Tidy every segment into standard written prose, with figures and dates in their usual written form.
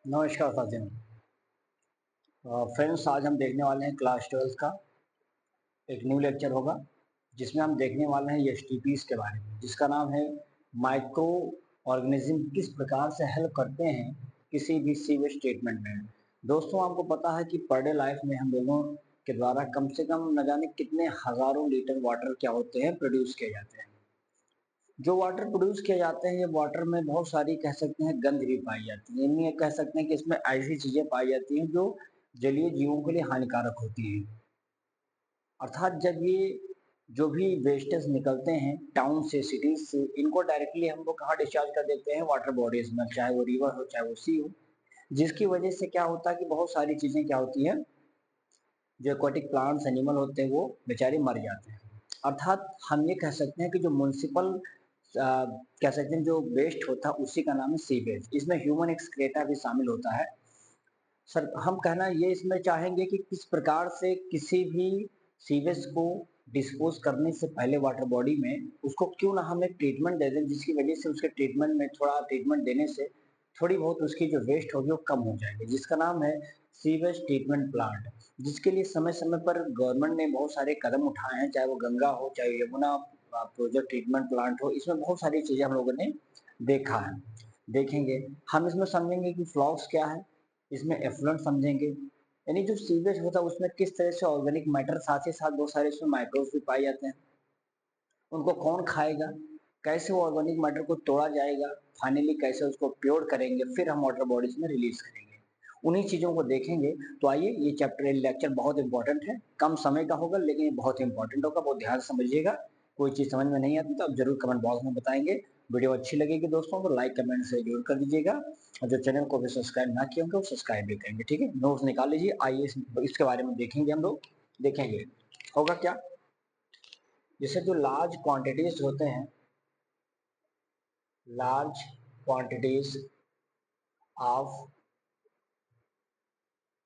नमस्कार साथियों। फ्रेंड्स, आज हम देखने वाले हैं क्लास 12 का एक न्यू लेक्चर होगा जिसमें हम देखने वाले हैं एसटीपीज के बारे में, जिसका नाम है माइक्रो ऑर्गेनिज्म किस प्रकार से हेल्प करते हैं किसी भी सीवेज ट्रीटमेंट में। दोस्तों, आपको पता है कि पर डे लाइफ में हम लोगों के द्वारा कम से कम न जाने कितने हजारों लीटर वाटर क्या होते हैं प्रोड्यूस किए जाते हैं। जो वाटर प्रोड्यूस किए जाते हैं, ये वाटर में बहुत सारी कह सकते हैं गंध भी पाई जाती है। इनमें कह सकते हैं कि इसमें ऐसी चीजें पाई जाती हैं जो जलीय जीवों के लिए हानिकारक होती हैं। अर्थात जब ये जो भी वेस्टेज निकलते हैं टाउन से, सिटीज से, इनको डायरेक्टली हम लोग कहाँ डिस्चार्ज कर देते हैं? वाटर बॉडीज में, चाहे वो रिवर हो चाहे वो सी हो। जिसकी वजह से क्या होता है कि बहुत सारी चीजें क्या होती हैं, जो एक्वाटिक प्लांट्स एनिमल होते हैं वो बेचारे मर जाते हैं। अर्थात हम ये कह सकते हैं कि जो म्युनिसिपल कह सकते हैं जो वेस्ट होता है उसी का नाम है सीवेज। इसमें ह्यूमन एक्सक्रेटा भी शामिल होता है। सर, हम कहना ये इसमें चाहेंगे कि किस प्रकार से किसी भी सीवेज को डिस्पोज करने से पहले वाटर बॉडी में उसको क्यों ना हम एक ट्रीटमेंट दे दें, जिसकी वजह से उसके ट्रीटमेंट में थोड़ा ट्रीटमेंट देने से थोड़ी बहुत उसकी जो वेस्ट होगी वो कम हो जाएगी, जिसका नाम है सीवेज ट्रीटमेंट प्लांट। जिसके लिए समय समय पर गवर्नमेंट ने बहुत सारे कदम उठाए हैं, चाहे वो गंगा हो चाहे यमुना प्रोजेक्ट ट्रीटमेंट प्लांट हो। इसमें बहुत सारी चीजें हम लोगों ने देखा है, देखेंगे। हम इसमें समझेंगे कि फ्लॉक्स क्या है, इसमें एफ्लुएंट समझेंगे, यानी जो सीवेज होता है उसमें किस तरह से ऑर्गेनिक मैटर, साथ ही साथ बहुत सारे इसमें माइक्रोब्स भी पाए जाते हैं। उनको कौन खाएगा, कैसे वो ऑर्गेनिक मैटर को तोड़ा जाएगा, फाइनली कैसे उसको प्योर करेंगे, फिर हम वाटर बॉडीज में रिलीज करेंगे। उन्हीं चीजों को देखेंगे। तो आइए, ये चैप्टर लेक्चर बहुत इंपॉर्टेंट है, कम समय का होगा लेकिन ये बहुत इंपॉर्टेंट होगा, बहुत ध्यान से समझिएगा। कोई चीज समझ में नहीं आती तो आप जरूर कमेंट बॉक्स में बताएंगे। वीडियो अच्छी लगेगी दोस्तों तो लाइक कमेंट से जरूर कर दीजिएगा, और जो चैनल को भी सब्सक्राइब ना किए होंगे वो सब्सक्राइब भी करेंगे। ठीक है, नोट्स निकाल लीजिए। आइए इसके बारे में देखेंगे, हम लोग देखेंगे होगा क्या। जैसे जो लार्ज क्वांटिटीज होते हैं, large quantities of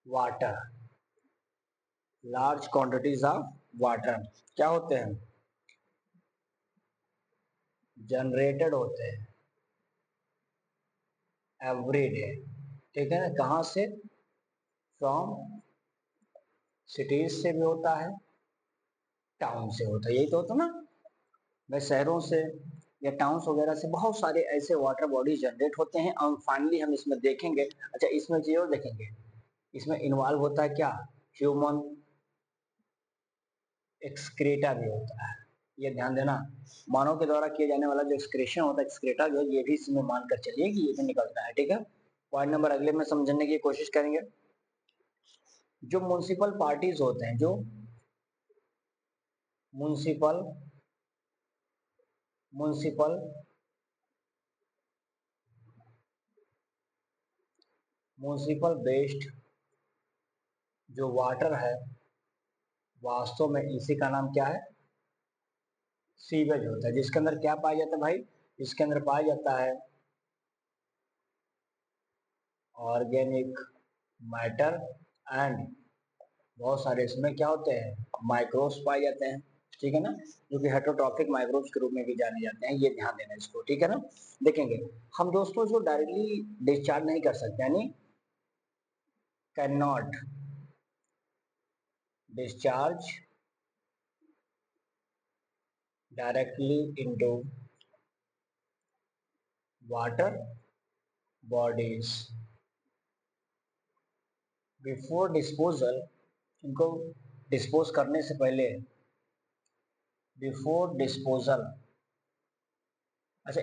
water, large quantities of water क्या होते हैं? जनरेटेड होते हैं एवरी डे। ठीक है ना, कहाँ से? फ्रॉम सिटीज से भी होता है, टाउन से होता है, यही तो होता ना। मैं शहरों से या टाउन्स वगैरह से बहुत सारे ऐसे वाटर बॉडीज जनरेट होते हैं, और फाइनली हम इसमें देखेंगे। अच्छा, इसमें चीज और देखेंगे, इसमें इन्वॉल्व होता है क्या? ह्यूमन एक्सक्रेटा भी होता है, ये ध्यान देना। मानव के द्वारा किए जाने वाला जो एक्सक्रेशन होता है, एक्सक्रेटा जो है, ये भी इसमें मानकर चलिए कि ये भी निकलता है। ठीक है, पॉइंट नंबर अगले में समझने की कोशिश करेंगे। जो म्युनिसिपल पार्टीज होते हैं, जो म्युनिसिपल म्युनिसिपल म्युनिसिपल वेस्ट जो वाटर है, वास्तव में इसी का नाम क्या है? सीवेज होता है। जिसके अंदर क्या पाया जाता है भाई? इसके अंदर पाया जाता है ऑर्गेनिक मैटर एंड बहुत सारे इसमें क्या होते हैं? माइक्रोब्स पाए जाते हैं। ठीक है ना, जो कि हेटरोट्रॉफिक माइक्रोब्स के रूप में भी जाने जाते हैं, ये ध्यान देना इसको। ठीक है ना, देखेंगे हम दोस्तों, जो डायरेक्टली डिस्चार्ज नहीं कर सकते, यानी can not discharge directly into water bodies before disposal. इनको डिस्पोज करने से पहले, बिफोर डिस्पोजल। अच्छा,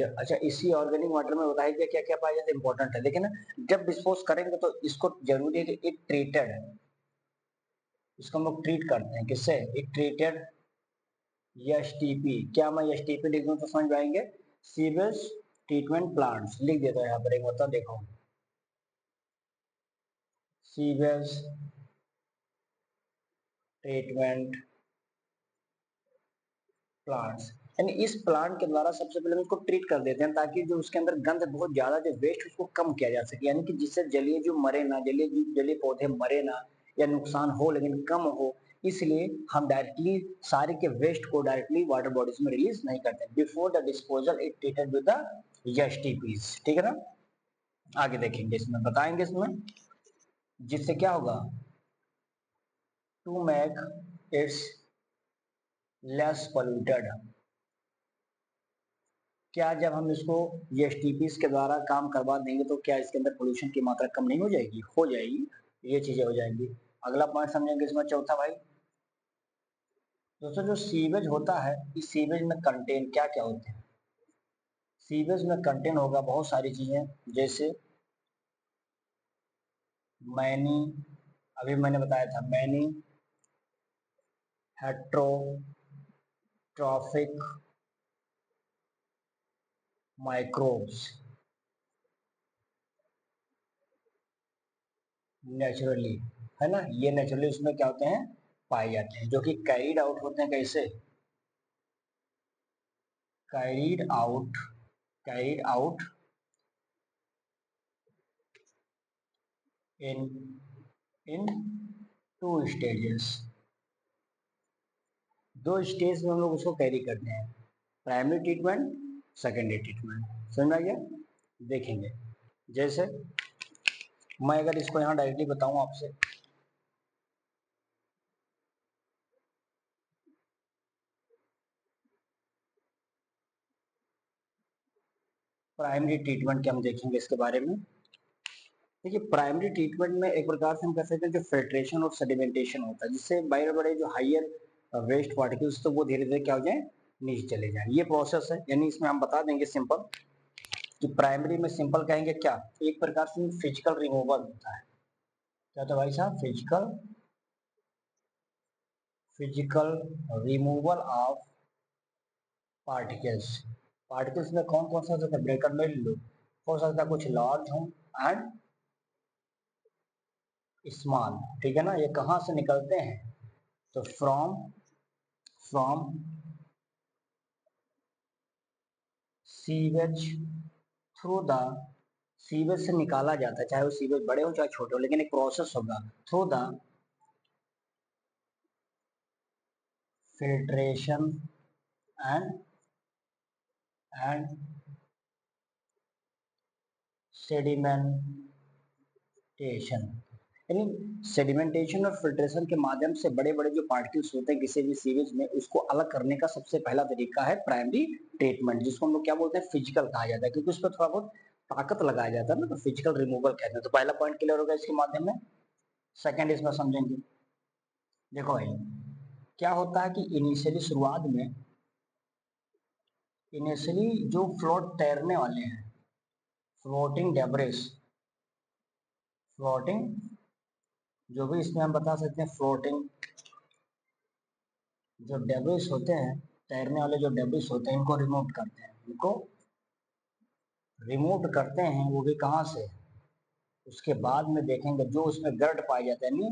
अच्छा, इसी ऑर्गेनिक वाटर में बताया गया क्या क्या पाया जाता है, इंपॉर्टेंट है, देखिए ना। जब डिस्पोज करेंगे तो इसको जरूरी है कि एक ट्रीटेड है, इसको हम लोग ट्रीट करते हैं किससे? एक ट्रीटेड एसटीपी। क्या मैं एसटीपी लिख दूं तो समझ पाएंगे? सीवेज ट्रीटमेंट प्लांट्स लिख देता हूं यहाँ पर, एक मतलब देखो, सीवेज ट्रीटमेंट प्लांट्स। यानी इस प्लांट के द्वारा सबसे पहले हम इसको ट्रीट कर देते हैं, ताकि जो उसके अंदर गंध बहुत ज्यादा जो वेस्ट उसको कम किया जा सके, यानी कि जिससे जलीय जो मरे ना, जलीय पौधे मरे ना या नुकसान हो लेकिन कम हो। इसलिए हम डायरेक्टली सारे के वेस्ट को डायरेक्टली वाटर बॉडीज में रिलीज नहीं करते। Before the disposal it treated with the STPs. ठीक है ना, आगे देखेंगे, इसमें बताएंगे इसमें, जिससे क्या होगा, to make its less polluted. क्या जब हम इसको एसटीपीस के द्वारा काम करवा देंगे तो क्या इसके अंदर पोल्यूशन की मात्रा कम नहीं हो जाएगी? हो जाएगी, ये चीजें हो जाएंगी। अगला पॉइंट समझेंगे इसमें, चौथा भाई दोस्तों, जो सीवेज होता है, इस सीवेज में कंटेन क्या क्या होते हैं? सीवेज में कंटेन होगा बहुत सारी चीजें, जैसे मैनी, अभी मैंने बताया था मैनी हेट्रोट्रॉफिक माइक्रोब्स नेचुरली, है ना, ये नेचुरली उसमें क्या होते हैं, पाए जाते हैं, जो कि कैरीड आउट होते हैं, कैसे carried out, carried out in in two stages, दो स्टेज में हम लोग उसको कैरी करते हैं, प्राइमरी ट्रीटमेंट, सेकेंडरी ट्रीटमेंट। समझ में आ गया? देखेंगे, जैसे मैं अगर इसको यहाँ डायरेक्टली बताऊं आपसे, प्राइमरी ट्रीटमेंट के हम देखेंगे इसके बारे में। देखिए, प्राइमरी ट्रीटमेंट में एक प्रकार से हम कह सकते हैं जो फिल्ट्रेशन और सेडिमेंटेशन होता है, जिससे बड़े बड़े जो हायर वेस्ट पार्टिकल्स तो वो धीरे धीरे क्या हो जाए, नीचे चले जाए, ये प्रोसेस है। यानी इसमें हम बता देंगे सिंपल कि प्राइमरी में सिंपल कहेंगे क्या, एक प्रकार से फिजिकल रिमूवल होता है। क्या तो भाई साहब, physical removal of particles. Particles में कौन कौन सा हो सकता है, ब्रेकर में लो, हो सकता है कुछ लार्ज हो एंड स्मॉल, ठीक है ना। ये कहाँ से निकलते हैं, तो from from sewage, through the sewage से निकाला जाता है, चाहे वो सीवेज बड़े हो चाहे छोटे हो, लेकिन एक प्रोसेस होगा, through the filtration and and sedimentation. यानी सेडिमेंटेशन और फिल्ट्रेशन के माध्यम से बड़े बड़े जो पार्टिकल्स होते हैं किसी भी सीवेज में, उसको अलग करने का सबसे पहला तरीका है प्राइमरी ट्रीटमेंट, जिसको हम लोग क्या बोलते हैं, फिजिकल कहा जाता है, क्योंकि उस पर थोड़ा बहुत ताकत लगाया जाता है ना, तो फिजिकल रिमूवल कहते हैं। तो पहला पॉइंट क्लियर होगा इसके माध्यम में। सेकेंड इसमें समझेंगे, देखो भाई क्या होता है कि इनिशियली जो फ्लोट तैरने वाले हैं, फ्लोटिंग डेब्रिस, फ्लोटिंग, जो भी इसमें हम बता सकते हैं फ्लोटिंग जो डेब्रिस होते हैं, तैरने वाले जो डेब्रिस होते हैं, इनको रिमूव करते हैं, इनको रिमूव करते हैं, वो भी कहाँ से, उसके बाद में देखेंगे जो उसमें गर्ड पाया जाता है, यानी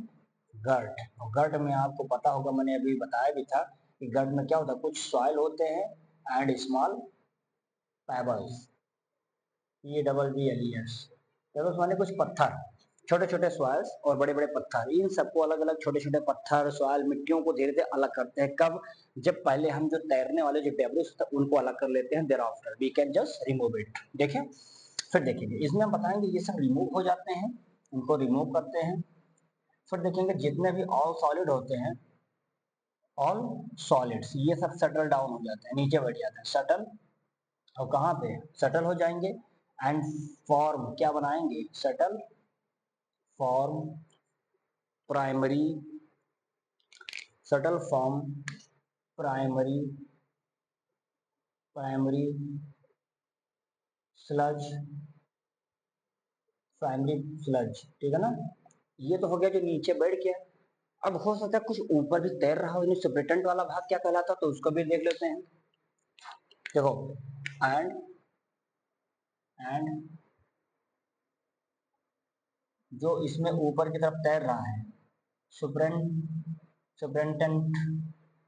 गर्ड। और गर्ड में आपको पता होगा, मैंने अभी बताया भी था कि गर्ड में क्या होता है, कुछ सॉइल होते हैं and small pebbles, PABBLES, pebbles माने कुछ पत्थर, छोटे छोटे सॉइल्स और बड़े बड़े पत्थर, इन सबको अलग अलग छोटे छोटे पत्थर सॉइल मिट्टियों को धीरे धीरे अलग करते हैं। कब, जब पहले हम जो तैरने वाले जो डेब्रिस होता है उनको अलग कर लेते हैं, thereafter we can just remove it. देखें, फिर देखेंगे इसमें हम बताएंगे ये सब रिमूव हो जाते हैं, उनको रिमूव करते हैं। फिर देखेंगे जितने भी ऑल सॉलिड होते हैं, ऑल सॉलिड्स, ये सब सेटल डाउन हो जाते हैं, नीचे बैठ जाते हैं, सेटल, और कहाँ पे सेटल हो जाएंगे, एंड फॉर्म क्या बनाएंगे, settle form primary, settle form primary primary sludge, primary sludge, ठीक है ना। ये तो हो गया जो नीचे बैठ गया। अब हो सकता है कुछ ऊपर भी तैर रहा हो, सुपरिटेंट वाला भाग क्या कहलाता, तो उसको भी देख लेते हैं। देखो, एंड एंड जो इसमें ऊपर की तरफ तैर रहा है, सुपरिटेंडेंट,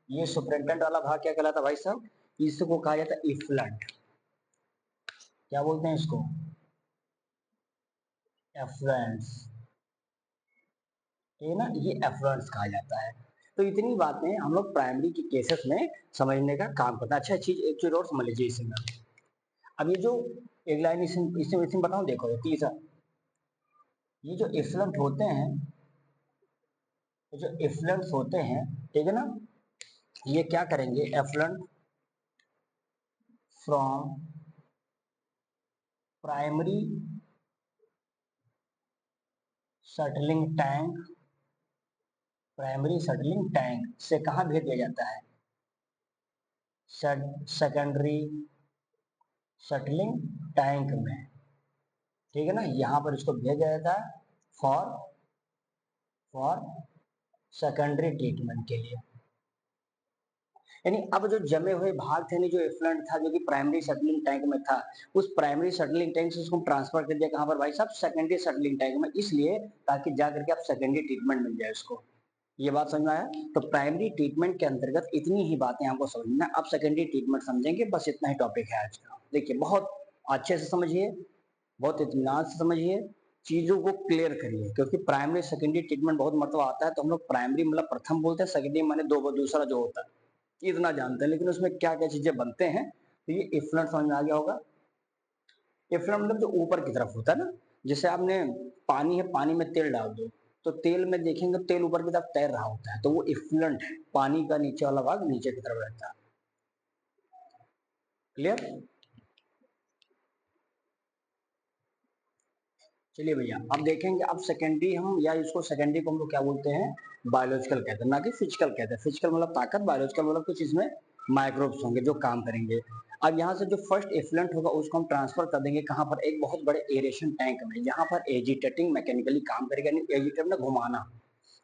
ये सुपरिटेंडेंट वाला भाग क्या कहलाता भाई साहब, इसको कहा जाता है इफ्लंट। क्या बोलते हैं इसको, एफ्लुएंस, ये ना, ये एफ्लुएंस कहा जाता है। तो इतनी बातें हम लोग प्राइमरी के केसेस में समझने का काम करते हैं। अच्छा चीज, एक चीज और समझ लीजिए इसमें, अब ये जो एक लाइन इसमें बताऊं, देखो तीसरा, ये जो इफ्लुएंट होते हैं, ये जो इफ्लुएंट्स होते हैं, ठीक है ना, ये क्या करेंगे, effluent from primary settling tank, primary settling tank से कहाँ भेज दिया जाता है, सेकेंडरी सेटलिंग टैंक में, ठीक है ना, यहाँ पर इसको भेजा जाता है फॉर फॉर सेकेंडरी ट्रीटमेंट के लिए। यानी अब जो जमे हुए भाग थे, जो एफ्लुएंट था, जो कि प्राइमरी सेटलिंग टैंक में था, उस प्राइमरी सेटलिंग टैंक से उसको ट्रांसफर कर दिया कहां पर भाई साहब, सेकेंडरी सेटलिंग टैंक में, इसलिए ताकि जा करके आप सेकेंडरी ट्रीटमेंट मिल जाए उसको। ये बात समझ में आया? तो प्राइमरी ट्रीटमेंट के अंतर्गत इतनी ही बातें आपको समझना, अब सेकेंडरी ट्रीटमेंट समझेंगे, बस इतना ही टॉपिक है आज का। देखिए बहुत अच्छे से समझिए, बहुत इत्मीनान से समझिए, चीजों को क्लियर करिए, क्योंकि प्राइमरी सेकेंडरी ट्रीटमेंट बहुत मरतबा आता है तो हम लोग प्राइमरी मतलब प्रथम बोलते हैं, सेकेंडरी माने दो दूसरा जो होता है इतना जानते हैं, लेकिन उसमें क्या क्या चीजें बनते हैं, तो ये इफ्लुएंट समझ में आ गया होगा। इफ्लुएंट मतलब जो ऊपर की तरफ होता है ना, जैसे आपने पानी है, पानी में तेल डाल दो, तो तेल में देखेंगे तेल ऊपर की तरफ तैर रहा होता है, तो वो इफ्लुएंट है, पानी का नीचे वाला भाग नीचे की तरफ रहता है। क्लियर? चलिए भैया अब देखेंगे, अब सेकेंडरी हम, या इसको सेकेंडरी को हम लोग क्या बोलते हैं, बायोलॉजिकल कहते हैं, ना कि फिजिकल कहते हैं। फिजिकल मतलब ताकत, बायोलॉजिकल मतलब कुछ इसमें माइक्रोब्स होंगे जो काम करेंगे। अब यहाँ से जो फर्स्ट एफ्लुएंट होगा उसको हम ट्रांसफर कर देंगे कहाँ पर, एक बहुत बड़े एरेशन टैंक में, यहाँ पर एजिटेटिंग मैकेनिकली काम करेगा, यानी एजिटेट में घुमाना,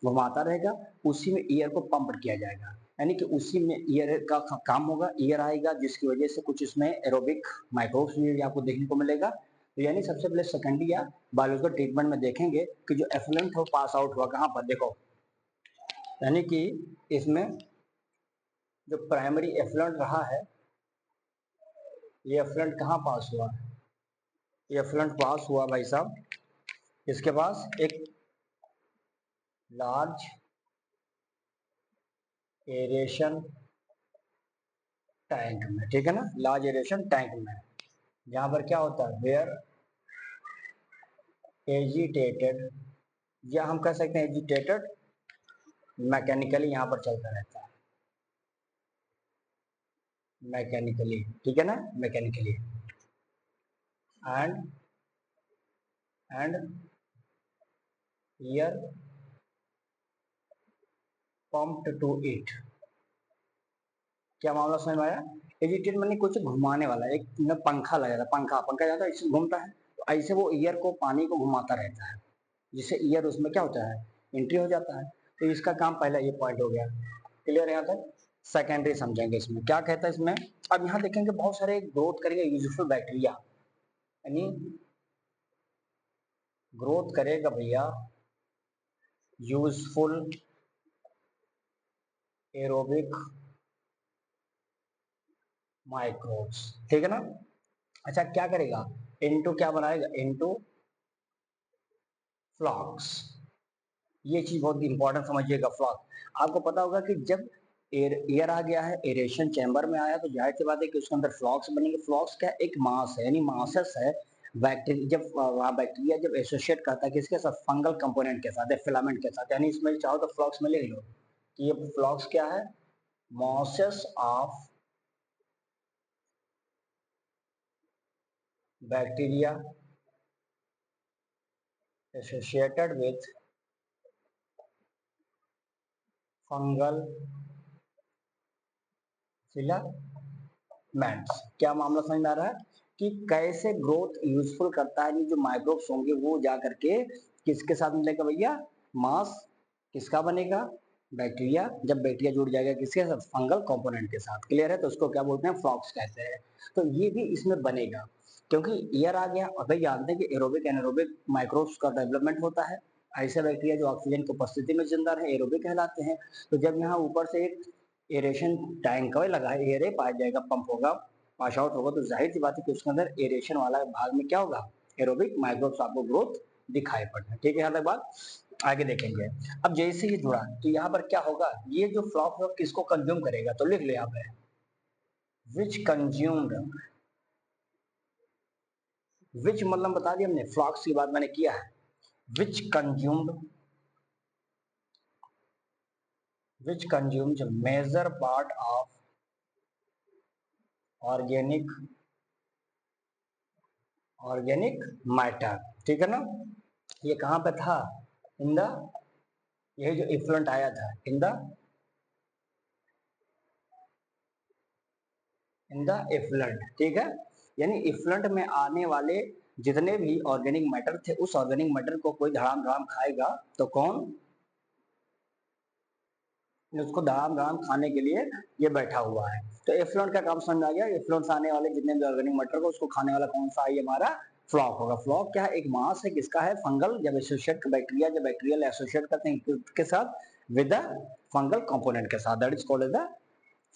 घुमाता रहेगा, उसी में एयर को पंप किया जाएगा, यानी कि उसी में एयर का काम होगा, एयर आएगा जिसकी वजह से कुछ इसमें एरोबिक माइक्रोब्स भी आपको देखने को मिलेगा। तो यानी सबसे पहले सेकेंडरी या बायोलॉजिकल ट्रीटमेंट में देखेंगे कि जो एफ्लुएंट हो पास आउट हुआ कहाँ पर, देखो यानी कि इसमें जो प्राइमरी एफ्लुएंट रहा है, ये एफ्लुएंट कहाँ पास हुआ, ये एफ्लुएंट पास हुआ भाई साहब, इसके पास एक लार्ज एरेशन टैंक में, ठीक है ना, लार्ज एरेशन टैंक में, जहां पर क्या होता है, वेयर एजिटेटेड, या हम कह सकते हैं एजिटेटेड मैकेनिकली यहाँ पर चलता रहता है, मैकेनिकली, ठीक है ना, mechanically, and and air pumped to it. क्या मामला समझ में आया? एजिटेट मैंने कुछ घुमाने वाला, एक पंखा लगा था, पंखा पंखा जाता है इससे घूमता है, तो ऐसे वो ईयर को, पानी को घुमाता रहता है, जिससे ईयर उसमें क्या होता है, एंट्री हो जाता है। तो इसका काम पहला ये पॉइंट हो गया। क्लियर है यहाँ तक? सेकेंडरी समझेंगे इसमें क्या कहता है इसमें। अब यहाँ देखेंगे बहुत सारे ग्रोथ करेंगे यूजफुल बैक्टीरिया, यानी ग्रोथ करेगा भैया यूजफुल एरोबिक माइक्रोब्स, ठीक है ना। अच्छा क्या करेगा, इनटू क्या बनाएगा, इनटू फ्लॉक्स। ये चीज बहुत इंपॉर्टेंट समझिएगा, फ्लॉक्स। आपको पता होगा कि जब एयर आ गया है, एरेशन चैम्बर में आया, तो जाहिर सी बात है कि उसके अंदर फ्लॉक्स बनेंगे। फ्लॉक्स क्या, एक मास है, यानी मासस है। बैक्टीरिया जब वहाँ बैक्टीरिया जब एसोसिएट करता है किसके साथ, फंगल कंपोनेंट के साथ, फिलामेंट के साथ, यानी इसमें चाहो तो फ्लॉक्स में ले लो कि ये फ्लॉक्स क्या है, mosses of bacteria associated with fungal filaments. क्या मामला समझ में आ रहा है कि कैसे ग्रोथ यूजफुल करता है, जो माइक्रोब्स होंगे वो जा करके किसके साथ मिलेगा भैया, मास किसका बनेगा, बैक्टीरिया, जब बैक्टीरिया जुड़ जाएगा किसके साथ, फंगल कंपोनेंट के साथ। क्लियर है? तो उसको क्या बोलते हैं, फ्लॉक्स कहते हैं। तो ये भी इसमें बनेगा, क्योंकि ईयर आ गया, और भाई जानते हैं कि एरोबिक एनारोबिक माइक्रोब्स का डेवलपमेंट होता है। ऐसे बैक्टीरिया जो ऑक्सीजन की उपस्थिति में जिंदा रहे एरोबिक कहलाते हैं। तो जब यहाँ ऊपर से एक एरेशन टैंक लगा है, एयर पाया जाएगा, पंप होगा, पास आउट होगा, तो जाहिर सी बात है कि उसके अंदर एरेशन वाला भाग में क्या होगा, एरोबिक माइक्रोब्स आपको ग्रोथ दिखाई पड़ना। ठीक है यहाँ तक बात, आगे देखेंगे। अब जैसे ये जुड़ा तो यहाँ पर क्या होगा, ये जो फ्लॉक किसको कंज्यूम करेगा, तो लिख लो यहाँ पे, विच कंज्यूम्ड, विच मतलब बता दिया हमने, फ्लॉक्स की बात मैंने किया है, which consumes a major part of organic matter. ठीक है ना, ये कहां पे था, इन द, ये जो इफ्लुएंट आया था इन द इफ्लुएंट। ठीक है, यानी इफ्लुएंट में आने वाले जितने भी ऑर्गेनिक मैटर थे, उस ऑर्गेनिक मैटर को कोई धड़ाम धड़ाम खाएगा तो कौन, उसको धड़ाम धड़ाम खाने के लिए ये बैठा हुआ है। तो एफ्लुएंट का काम समझ आ गया, एफ्लुएंट से आने वाले जितने भी ऑर्गेनिक मैटर को उसको खाने वाला कौन सा है, ये हमारा फ्लॉक होगा। फ्लॉक क्या है, एक मास है, किसका है, फंगल, जब एसोसिएट बैक्टीरिया, जब बैक्टीरियल एसोसिएट करते हैं के साथ विद द फंगल कंपोनेंट के साथ, that is called as the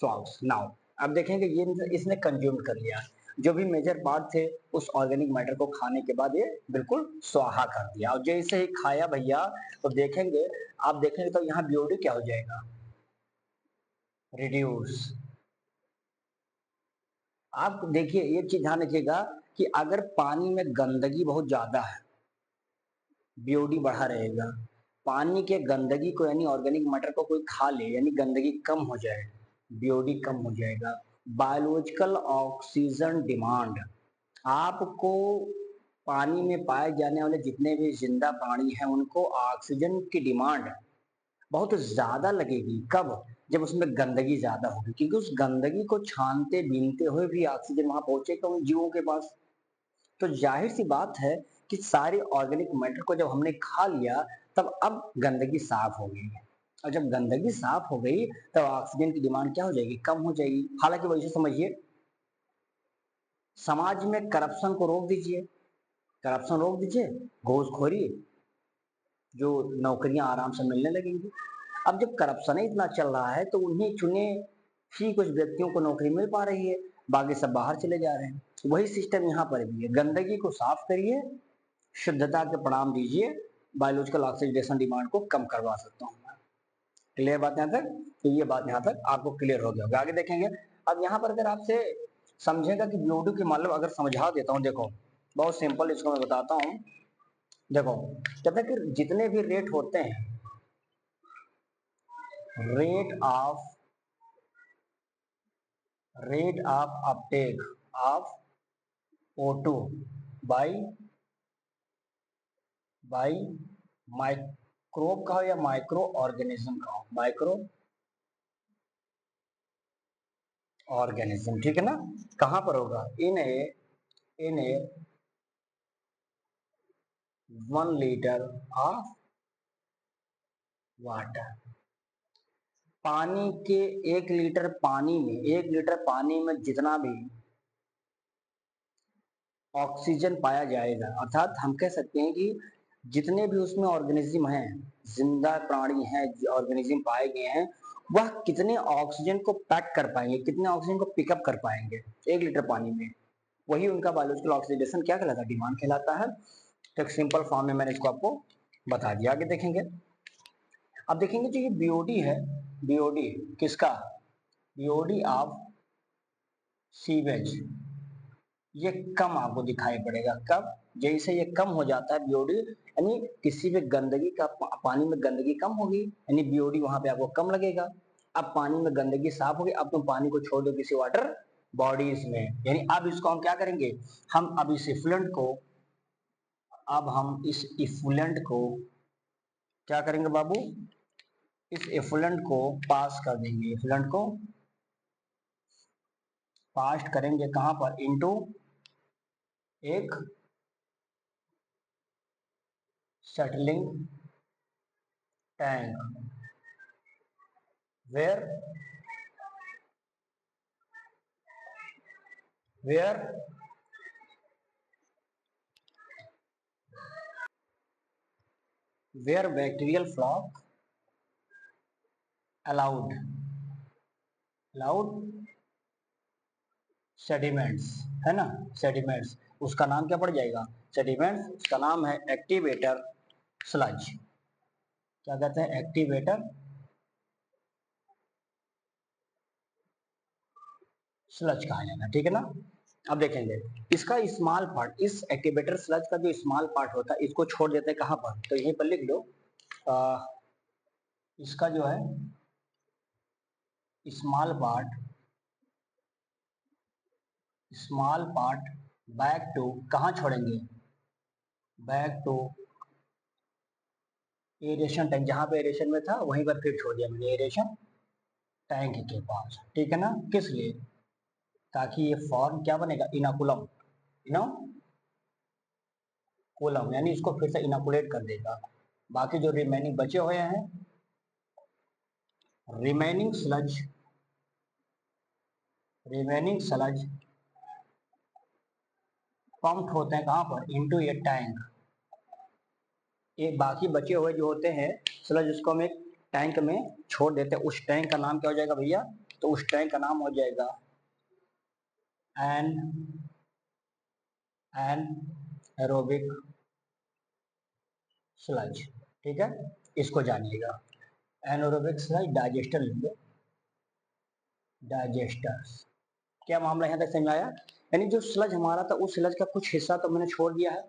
flocks. Now अब देखेंगे ये इसने कंज्यूम कर लिया, जो भी मेजर पार्ट थे उस ऑर्गेनिक मैटर को खाने के बाद ये बिल्कुल स्वाहा कर दिया। और जैसे ही खाया भैया, तो देखेंगे, आप देखेंगे तो यहाँ बीओडी क्या हो जाएगा, रिड्यूस। आप देखिए ये चीज ध्यान रखिएगा कि अगर पानी में गंदगी बहुत ज्यादा है, बीओडी बढ़ा रहेगा। पानी के गंदगी को यानी ऑर्गेनिक मैटर को कोई खा ले, यानी गंदगी कम हो जाए, बीओडी कम हो जाएगा। बायोलॉजिकल ऑक्सीजन डिमांड, आपको पानी में पाए जाने वाले जितने भी जिंदा प्राणी हैं उनको ऑक्सीजन की डिमांड बहुत ज्यादा लगेगी। कब, जब उसमें गंदगी ज्यादा होगी, क्योंकि उस गंदगी को छानते बीनते हुए भी ऑक्सीजन वहां पहुंचेगा उन जीवों के पास। तो जाहिर सी बात है कि सारे ऑर्गेनिक मैटर को जब हमने खा लिया, तब अब गंदगी साफ हो गई है, और जब गंदगी साफ हो गई तब ऑक्सीजन की डिमांड क्या हो जाएगी, कम हो जाएगी। हालांकि वैसे समझिए, समाज में करप्शन को रोक दीजिए, करप्शन रोक दीजिए, घूसखोरी, जो नौकरियां आराम से मिलने लगेंगी। अब जब करप्शन ही इतना चल रहा है तो उन्हीं चुने ही कुछ व्यक्तियों को नौकरी मिल पा रही है, बाकी सब बाहर चले जा रहे हैं। वही सिस्टम यहाँ पर भी है, गंदगी को साफ करिए, शुद्धता के प्रणाम दीजिए, बायोलॉजिकल ऑक्सीडेशन डिमांड को कम करवा सकता हूँ। क्लियर बात यहाँ तक, तो ये बात यहाँ तक आपको क्लियर हो गया होगा। आगे देखेंगे, अब यहाँ पर अगर आपसे समझेगा कि बीओडी के मतलब अगर समझा देता हूँ, देखो बहुत सिंपल, इसको मैं बताता हूँ। देखो कहते हैं कि जितने भी रेट होते हैं, rate of Uptake of O2 by microbe का हो या माइक्रो ऑर्गेनिज्म का हो, माइक्रो ऑर्गेनिज्म, ठीक है ना, कहां पर होगा, इन ए 1 लीटर ऑफ वाटर, पानी के 1 लीटर पानी में जितना भी ऑक्सीजन पाया जाएगा, अर्थात हम कह सकते हैं कि जितने भी उसमें ऑर्गेनिज्म हैं, जिंदा प्राणी हैं, ऑर्गेनिज्म पाए गए हैं, वह कितने ऑक्सीजन को पैक कर पाएंगे, कितने ऑक्सीजन को पिकअप कर पाएंगे 1 लीटर पानी में, वही उनका बायोलॉजिकल ऑक्सीडेशन क्या कहलाता है, डिमांड कहलाता है। तो एक सिंपल फॉर्म में मैंने इसको आपको बता दिया। आगे देखेंगे, अब देखेंगे जो ये बीओडी है, बीओडी किसका, बीओडी ऑफ सीवेज, ये कम आपको दिखाई पड़ेगा। कब, जैसे ये कम हो जाता है बीओडी, यानी किसी भी गंदगी का, पानी में गंदगी कम होगी यानी बीओडी वहां पे आपको कम लगेगा। अब पानी में गंदगी साफ होगी, अब तुम पानी को छोड़ दो किसी वाटर बॉडीज में, यानी अब इसको हम क्या करेंगे, हम अब इस इफ्लुएंट को, अब हम इस इफ्लुएंट को क्या करेंगे बाबू, इस इफ्लुएंट को पास कर देंगे, इफ्लुएंट को पास करेंगे कहां पर, इनटू एक settling tank, where where where bacterial flock allowed sediments, है ना, sediments, उसका नाम क्या पड़ जाएगा, sediments, उसका नाम है एक्टिवेटर स्लज, क्या कहते हैं, एक्टिवेटर स्लज कहा जाएगा, ठीक है ना। अब देखेंगे इसका स्मॉल पार्ट, इस एक्टिवेटर स्लज का जो स्मॉल पार्ट होता है इसको छोड़ देते हैं कहाँ पर, तो यहीं पर लिख लो इसका जो है स्मॉल पार्ट बैक टू कहाँ छोड़ेंगे, बैक टू एरेशन टैंक, जहां पे एरेशन में था वहीं पर फिर छोड़ दिया मैंने एरेशन टैंक के पास, ठीक है ना। किस लिए, ताकि ये फॉर्म क्या बनेगा, इनाकुलम, इनाकुलम यानी इसको फिर से इनाकुलेट कर देगा। बाकी जो रिमेनिंग बचे हुए हैं, रिमेनिंग स्लज पंप्ड होते हैं कहां पर, इनटू ए टैंक। ये बाकी बचे हुए जो होते हैं स्लज उसको हम एक टैंक में छोड़ देते हैं। उस टैंक का नाम क्या हो जाएगा भैया, तो उस टैंक का नाम हो जाएगा एन एरोबिक स्लज, ठीक है, इसको जानिएगा। एनोरोबिक स्लज डाइजेस्टर लेंगे, डाइजेस्टर्स। क्या मामला यहाँ तक समझ आया, यानी जो स्लज हमारा था उस स्लज का कुछ हिस्सा तो मैंने छोड़ दिया है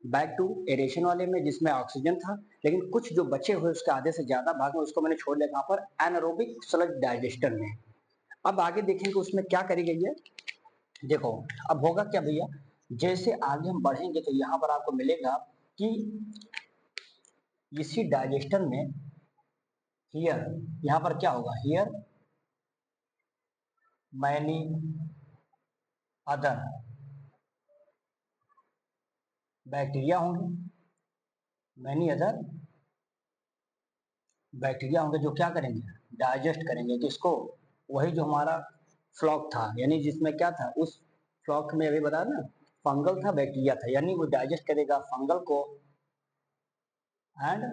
बैक टू एरेशन वाले में जिसमें ऑक्सीजन था, लेकिन कुछ जो बचे हुए उसके आधे से ज्यादा भाग में उसको मैंने छोड़ दिया कहाँ पर, एनारोबिक स्लज डाइजेस्टर में। अब आगे देखेंगे उसमें क्या करी गई है। देखो अब होगा क्या भैया, जैसे आगे हम बढ़ेंगे तो यहाँ पर आपको मिलेगा कि इसी डाइजेस्टर में हियर, यहाँ पर क्या होगा, हियर मैनी अदर बैक्टीरिया होंगे, मैनी अदर बैक्टीरिया होंगे जो क्या करेंगे, डाइजेस्ट करेंगे किसको, वही जो हमारा फ्लॉक था, यानी जिसमें क्या था उस फ्लॉक में अभी बताया ना, फंगल था बैक्टीरिया था, यानी वो डाइजेस्ट करेगा फंगल को एंड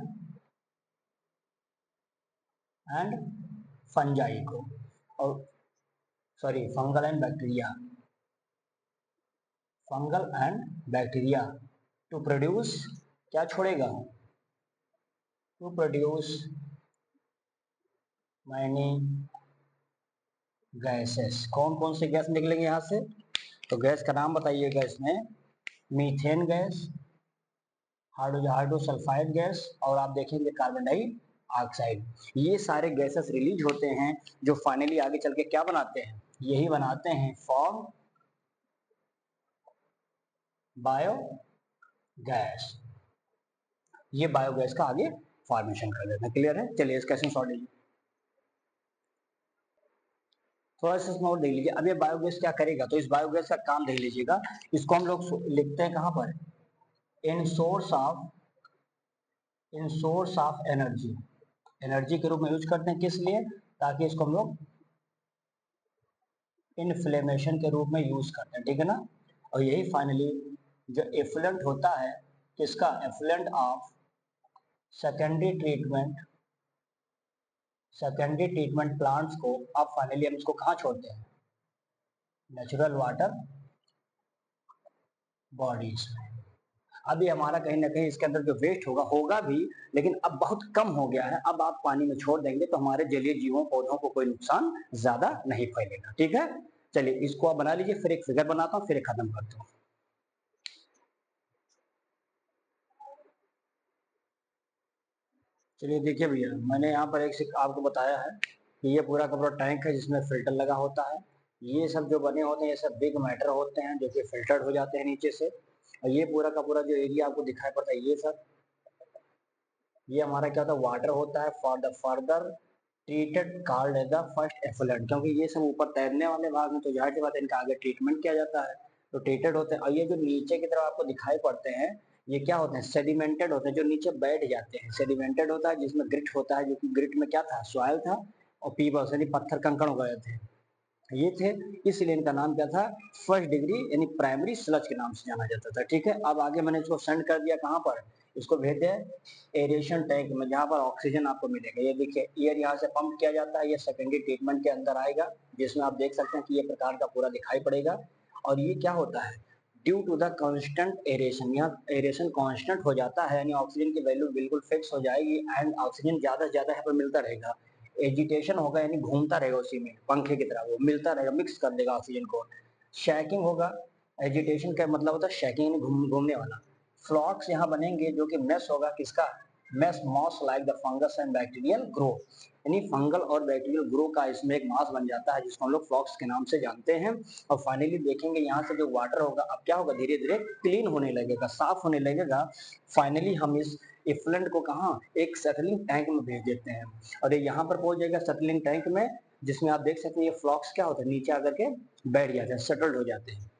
एंड फंजाई को, और sorry fungal and bacteria, fungal and bacteria to produce, क्या छोड़ेगा, टू प्रोड्यूस मैनी गैसेस। कौन कौन से गैस निकलेंगे यहाँ से, तो गैस का नाम बताइएगा इसमें, मीथेन गैस, हाइड्रोसल्फाइड गैस, और आप देखेंगे कार्बन डाइऑक्साइड। ये सारे गैसेस रिलीज होते हैं जो फाइनली आगे चल के क्या बनाते हैं, यही बनाते हैं फॉर्म बायोगैस। ये बायोगैस का आगे फॉर्मेशन कर देते हैं, क्लियर है। चलिए इसका शॉर्ट लीजिए, थोड़ा सा और देख लीजिए। अब ये बायोगैस क्या करेगा, तो इस बायोगैस का काम देख लीजिएगा। इसको हम लोग लिखते हैं कहाँ पर, इन सोर्स ऑफ एनर्जी, एनर्जी के रूप में यूज करते हैं, किस लिए, ताकि इसको हम लोग इन्फ्लेमेशन के रूप में यूज करते हैं, ठीक है ना। और यही फाइनली जो एफ्लुएंट होता है, किसका, effluent of secondary treatment, plants को, अब फाइनली हम इसको कहाँ छोड़ते हैं, नेचुरल वाटर बॉडीज में। अभी हमारा कहीं ना कहीं इसके अंदर जो वेस्ट होगा होगा भी, लेकिन अब बहुत कम हो गया है। अब आप पानी में छोड़ देंगे तो हमारे जलीय जीवों पौधों को कोई नुकसान ज्यादा नहीं फैलेगा, ठीक है। चलिए इसको आप बना लीजिए, फिर एक फिगर बनाता हूँ, फिर खत्म करता हूँ। चलिए देखिए भैया, मैंने यहाँ पर एक आपको बताया है कि ये पूरा का पूरा टैंक है जिसमें फिल्टर लगा होता है। ये सब जो बने होते हैं ये सब बिग मैटर होते हैं जो कि फिल्टर्ड हो जाते हैं नीचे से। और ये पूरा का पूरा जो एरिया आपको दिखाई पड़ता है, ये सब ये हमारा क्या होता है, वाटर होता है for the further treated called as the first effluent. क्योंकि ये सब ऊपर तैरने वाले भाग में तो जाहिर सी बात है इनका आगे ट्रीटमेंट किया जाता है, तो ट्रीटेड होते हैं। और ये जो नीचे की तरफ आपको दिखाई पड़ते हैं ये क्या होते हैं, सेडिमेंटेड होते हैं, जो नीचे बैठ जाते हैं। सेडिमेंटेड होता है जिसमें ग्रिट होता है, जो कि ग्रिट में क्या था, सॉइल था, और पीबल्स यानी पत्थर कंकड़ वगैरह थे, ये थे। इसलिए इनका नाम क्या था, फर्स्ट डिग्री यानी प्राइमरी स्लज के नाम से जाना जाता था, ठीक है। अब आगे मैंने इसको सेंड कर दिया कहाँ पर, इसको भेज दिया एरेशन टैंक में जहाँ पर ऑक्सीजन आपको मिलेगा। ये देखिए एयर यहाँ से पंप किया जाता है, ये सेकेंडरी ट्रीटमेंट के अंदर आएगा, जिसमें आप देख सकते हैं कि ये प्रकार का पूरा दिखाई पड़ेगा। और ये क्या होता है, due to the constant aeration, यहाँ एरेशन कांस्टेंट हो जाता है, यानी ऑक्सीजन की वैल्यू बिल्कुल फिक्स हो जाएगी एंड ऑक्सीजन ज्यादा से ज्यादा यहाँ पर मिलता रहेगा। एजिटेशन होगा यानी घूमता रहेगा उसी में, पंखे की तरह वो मिलता रहेगा, मिक्स कर देगा ऑक्सीजन को। शैकिंग होगा, एजिटेशन का मतलब होता है शेकिंग, घूमने वाला। फ्लॉक्स यहाँ बनेंगे जो कि मेस होगा किसका, mess moss like the fungus and bacterial grow, यानी फंगल और बैक्टीरियल ग्रो का इसमें एक मास बन जाता है जिसको हम लोग फ्लॉक्स के नाम से जानते हैं। और फाइनली देखेंगे यहाँ से जो वाटर होगा अब क्या होगा, धीरे धीरे क्लीन होने लगेगा, साफ होने लगेगा। फाइनली हम इस इफ्लुएंट को कहाँ, एक सेटलिंग टैंक में भेज देते हैं और ये यहाँ पर पहुंच जाएगा सेटलिंग टैंक में, जिसमें आप देख सकते हैं ये फ्लॉक्स क्या होता है, नीचे आकर के बैठ जाते हैं, सेटल्ड हो जाते हैं।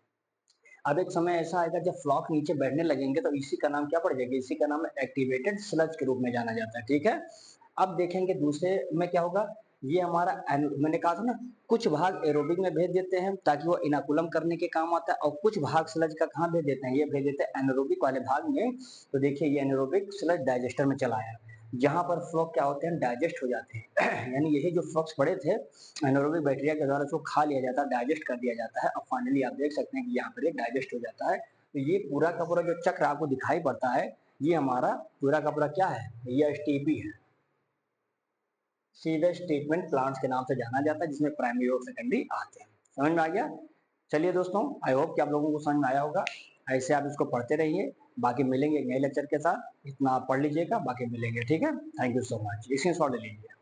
अब एक समय ऐसा आएगा जब फ्लॉक नीचे बैठने लगेंगे तो इसी का नाम क्या पड़ जाएगा, इसी का नाम एक्टिवेटेड स्लज के रूप में जाना जाता है, ठीक है। अब देखेंगे दूसरे में क्या होगा, ये हमारा मैंने कहा था ना, कुछ भाग एरोबिक में भेज देते हैं ताकि वो इनाकुलम करने के काम आता है, और कुछ भाग स्लज का कहाँ भेज देते हैं, ये भेज देते हैं एनारोबिक वाले भाग में। तो देखिए ये एनारोबिक स्लज डाइजेस्टर में चला आया, जहां पर फ्लॉक क्या होते हैं, डाइजेस्ट हो जाते हैं यानी यही जो फ्लॉक्स पड़े थे एनारोबिक बैक्टीरिया के द्वारा उसको खा लिया जाता है, डाइजेस्ट कर दिया जाता है। अब फाइनली आप देख सकते हैं कि यहाँ पर ये डाइजेस्ट हो जाता है। तो ये पूरा का पूरा जो चक्र आपको दिखाई पड़ता है, ये हमारा पूरा का पूरा क्या है, ये एसटीपी है, सीवेज ट्रीटमेंट प्लांट्स के नाम से जाना जाता है, जिसमें प्राइमरी और सेकेंडरी आते हैं। समझ में आ गया। चलिए दोस्तों, आई होप कि आप लोगों को समझ में आया होगा। ऐसे आप इसको पढ़ते रहिए, बाकी मिलेंगे एक नए लेक्चर के साथ, इतना आप पढ़ लीजिएगा, बाकी मिलेंगे, ठीक है। Thank you so much, screenshot ले लीजिए।